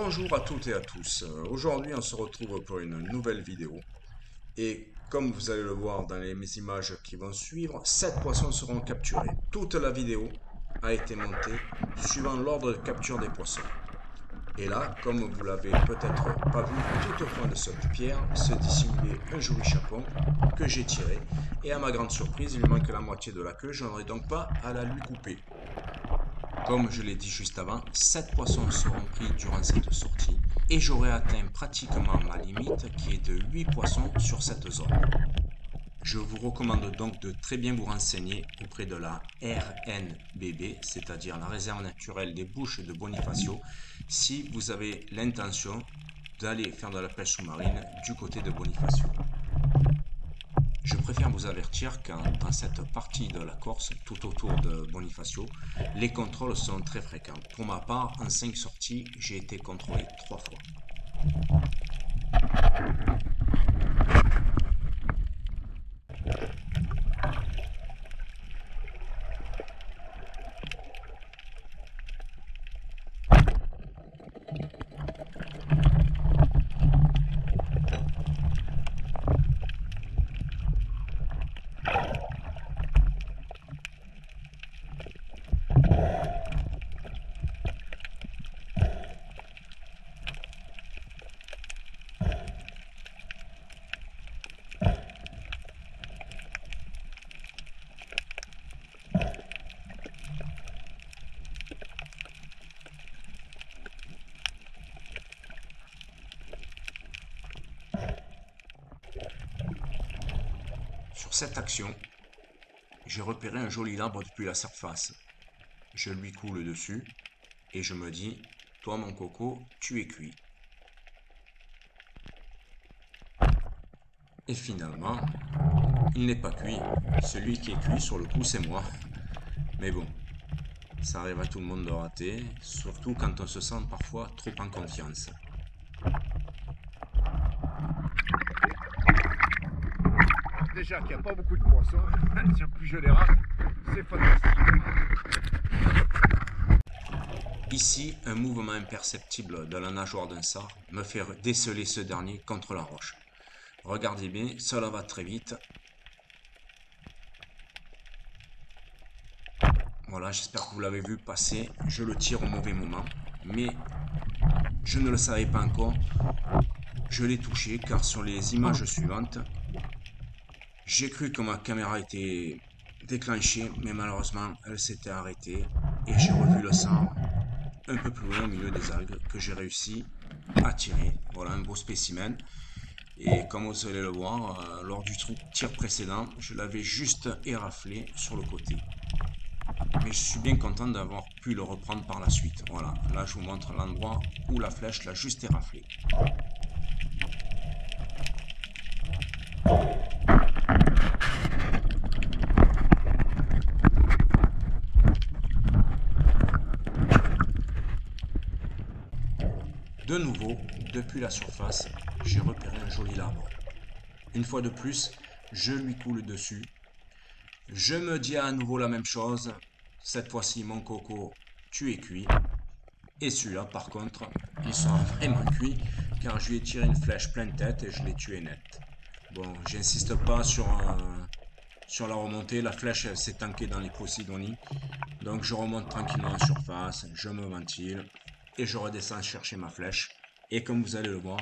Bonjour à toutes et à tous. Aujourd'hui, on se retrouve pour une nouvelle vidéo. Et comme vous allez le voir dans les images qui vont suivre, 7 poissons seront capturés. Toute la vidéo a été montée suivant l'ordre de capture des poissons. Et là, comme vous l'avez peut-être pas vu, tout au fond de cette pierre se dissimulait un joli chapon que j'ai tiré. Et à ma grande surprise, il lui manque la moitié de la queue. Je n'aurai donc pas à la lui couper. Comme je l'ai dit juste avant, 7 poissons seront pris durant cette sortie et j'aurai atteint pratiquement ma limite qui est de 8 poissons sur cette zone. Je vous recommande donc de très bien vous renseigner auprès de la RNBB, c'est-à-dire la réserve naturelle des Bouches de Bonifacio, si vous avez l'intention d'aller faire de la pêche sous-marine du côté de Bonifacio. Je préfère vous avertir car dans cette partie de la Corse, tout autour de Bonifacio, les contrôles sont très fréquents. Pour ma part, en 5 sorties, j'ai été contrôlé 3 fois. Sur cette action, j'ai repéré un joli arbre depuis la surface. Je lui coule dessus et je me dis, toi mon coco, tu es cuit. Et finalement, il n'est pas cuit. Celui qui est cuit sur le coup, c'est moi. Mais bon, ça arrive à tout le monde de rater, surtout quand on se sent parfois trop en confiance. Déjà qu'il n'y a pas beaucoup de poissons, si en plus je les rate, c'est fantastique. Ici, un mouvement imperceptible de la nageoire d'un sard me fait déceler ce dernier contre la roche. Regardez bien, cela va très vite. Voilà, j'espère que vous l'avez vu passer. Je le tire au mauvais moment, mais je ne le savais pas encore. Je l'ai touché car sur les images suivantes, j'ai cru que ma caméra était déclenchée, mais malheureusement, elle s'était arrêtée et j'ai revu le sard un peu plus loin au milieu des algues que j'ai réussi à tirer. Voilà un beau spécimen. Et comme vous allez le voir, lors du tir précédent, je l'avais juste éraflé sur le côté. Mais je suis bien content d'avoir pu le reprendre par la suite. Voilà, là je vous montre l'endroit où la flèche l'a juste éraflé. De nouveau, depuis la surface, j'ai repéré un joli arbre. Une fois de plus, je lui coule dessus. Je me dis à nouveau la même chose. Cette fois-ci, mon coco, tu es cuit. Et celui-là, par contre, il sera vraiment cuit car je lui ai tiré une flèche pleine tête et je l'ai tué net. Bon, j'insiste pas sur la remontée. La flèche s'est tankée dans les Posidonies. Donc je remonte tranquillement en surface, je me ventile et je redescends chercher ma flèche. Et comme vous allez le voir,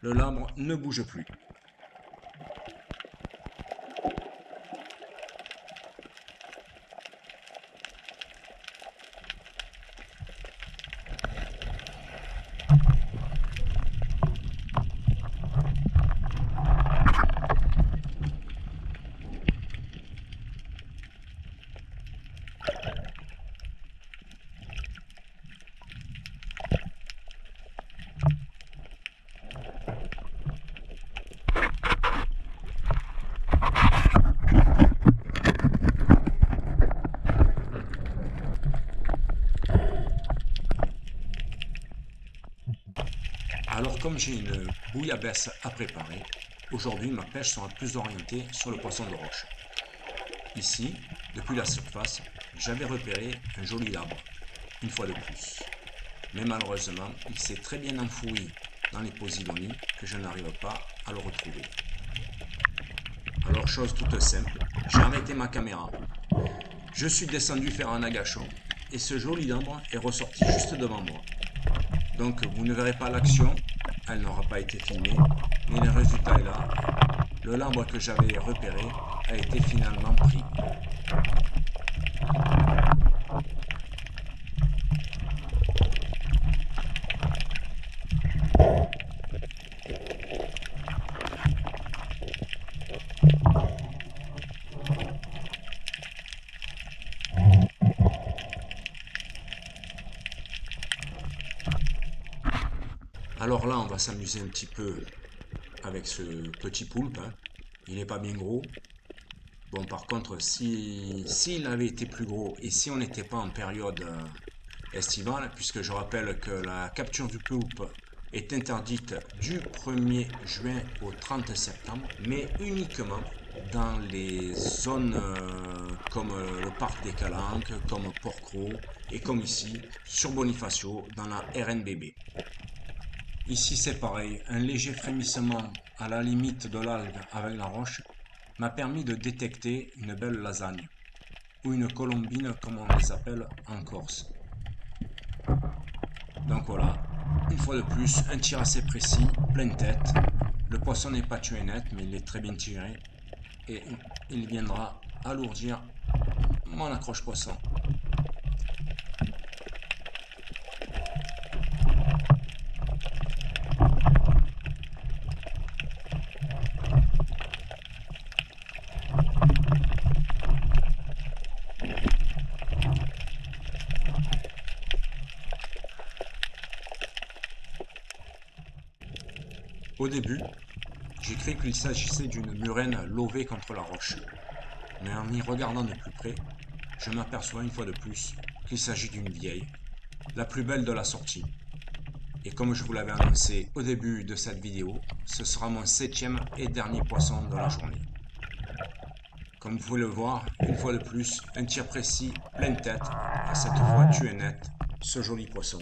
le labre ne bouge plus. Alors comme j'ai une bouillabaisse à préparer, aujourd'hui ma pêche sera plus orientée sur le poisson de roche. Ici, depuis la surface, j'avais repéré un joli arbre, une fois de plus. mais malheureusement, il s'est très bien enfoui dans les Posidonies que je n'arrive pas à le retrouver. Alors, chose toute simple, j'ai arrêté ma caméra. Je suis descendu faire un agachon et ce joli lambre est ressorti juste devant moi. Donc, vous ne verrez pas l'action, elle n'aura pas été filmée, mais le résultat est là. Le lambre que j'avais repéré a été finalement pris. Alors là, on va s'amuser un petit peu avec ce petit poulpe. Hein. Il n'est pas bien gros. Bon, par contre, s'il avait été plus gros et si on n'était pas en période estivale, puisque je rappelle que la capture du poulpe est interdite du 1er juin au 30 septembre, mais uniquement dans les zones comme le parc des Calanques, comme Port-Cros et comme ici, sur Bonifacio, dans la RNBB. Ici c'est pareil, un léger frémissement à la limite de l'algue avec la roche m'a permis de détecter une belle lasagne, ou une colombine comme on les appelle en Corse. Donc voilà, une fois de plus, un tir assez précis, pleine tête. Le poisson n'est pas tué net, mais il est très bien tiré, et il viendra alourdir mon accroche poisson. Au début, j'ai cru qu'il s'agissait d'une murène lovée contre la roche, mais en y regardant de plus près, je m'aperçois une fois de plus qu'il s'agit d'une vieille, la plus belle de la sortie. Et comme je vous l'avais annoncé au début de cette vidéo, ce sera mon 7e et dernier poisson de la journée. Comme vous pouvez le voir, une fois de plus, un tir précis, pleine tête, à cette fois tué net, ce joli poisson.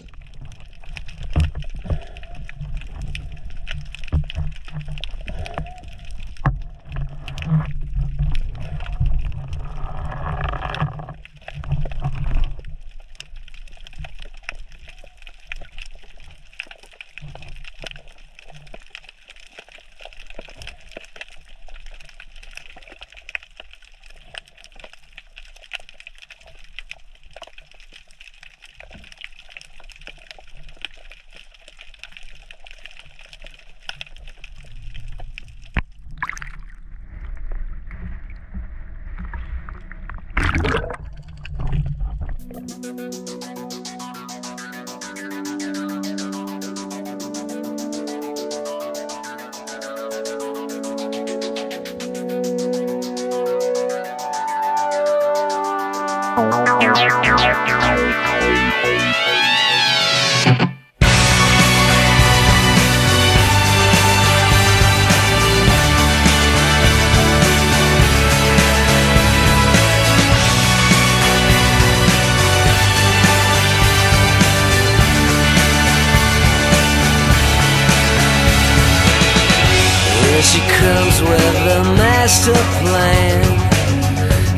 She comes with a master plan,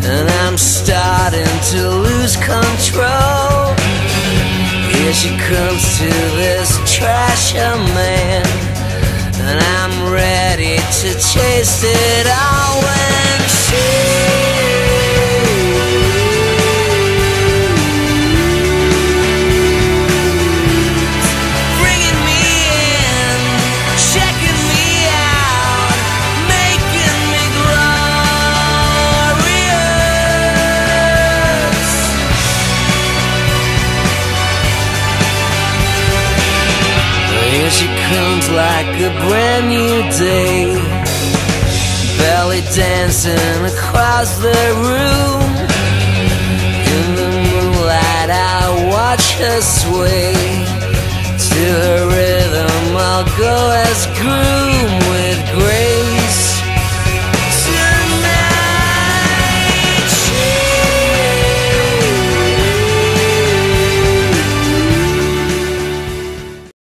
and I'm starting to lose control. Here she comes to this trasher man, and I'm ready to chase it all when she like a brand new day, belly dancing across the room.